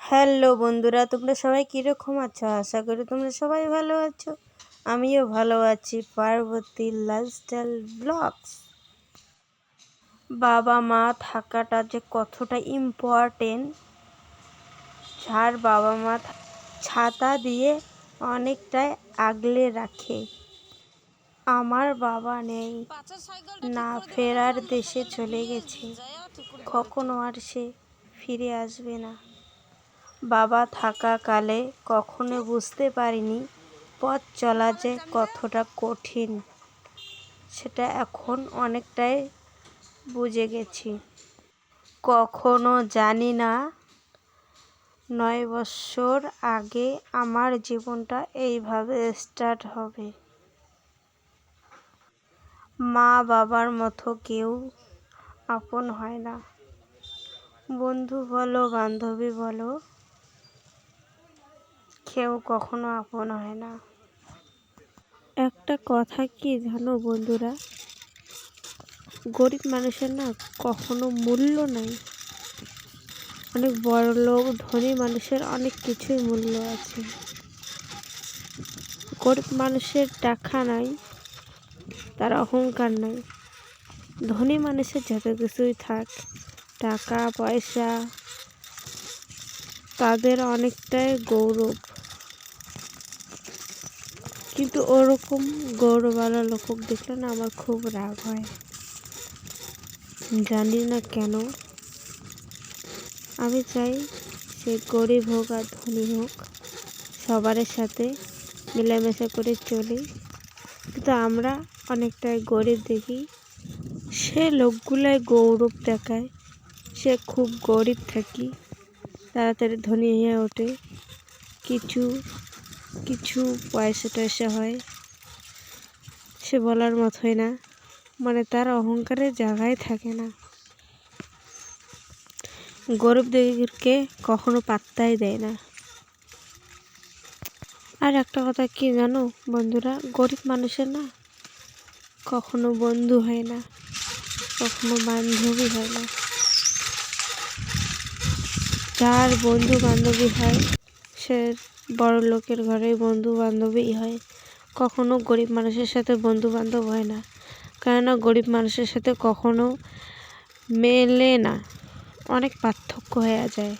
Hello বন্ধুরা, তোমরা সবাই কীরকম আছো? আশা করি তোমরা সবাই ভালো আছো। আমিও ভালো আছি। Parbati lifestyle blogs. বাবা মা থাকাটা যে কতটা ইম্পর্টেন্ট, যার বাবা মা ছাতা দিয়ে অনেকটাই আগলে রাখে। আমার বাবা নেই, না ফেরার দেশে চলে গেছে, কখনো আর সে ফিরে আসবে না। বাবা থাকাকালে কখনো বুঝতে পারিনি পথ চলা যে কতটা কঠিন, সেটা এখন অনেকটাই বুঝে গেছি। কখনো জানি না 9 বছর আগে আমার জীবনটা এইভাবে স্টার্ট হবে। মা বাবার মতো কেউ আপন হয় না। বন্ধু বলো, বান্ধবী বলো, কেউ কখনো আপন হয় না। একটা কথা কি জানো বন্ধুরা, গরিব মানুষের না কখনো মূল্য নাই। অনেক বড় লোক ধনী মানুষের অনেক কিছুই মূল্য আছে। গরিব মানুষের টাকা নাই, তার অহংকার নাই। ধনী মানুষের যত কিছুই থাক, টাকা পয়সা, তাদের অনেকটাই গৌরব। কিন্তু ওরকম গৌরবওয়ালা লোক দেখলে না আমার খুব রাগ হয়। জানি না কেন। আমি চাই সে গরিব হোক আর ধনী হোক, সবার সাথে মেলামেশা করে চলি। কিন্তু আমরা অনেকটাই গরিব দেখি, সে লোকগুলাই গৌরব দেখায়। সে খুব গরিব থাকি তাড়াতাড়ি ধনী হয়ে ওঠে, কিছু কিছু পয়সা টয়সা হয়, সে বলার মতোই না। মানে তার অহংকারের জায়গায় থাকে না। গরিবদেরকে কখনো পাত্তাই দেয় না। আর একটা কথা কি জানো বন্ধুরা, গরিব মানুষের না কখনো বন্ধু হয় না, কখনো বান্ধবী হয় না। যার বন্ধু বান্ধবী হয় সে বড় লোকের ঘরে বন্ধু বান্ধবী হয়, কখনো গরিব মানুষের সাথে বন্ধু বান্ধব হয় না। কেননা গরিব মানুষের সাথে কখনো মেলে না, অনেক পার্থক্য হয়ে যায়।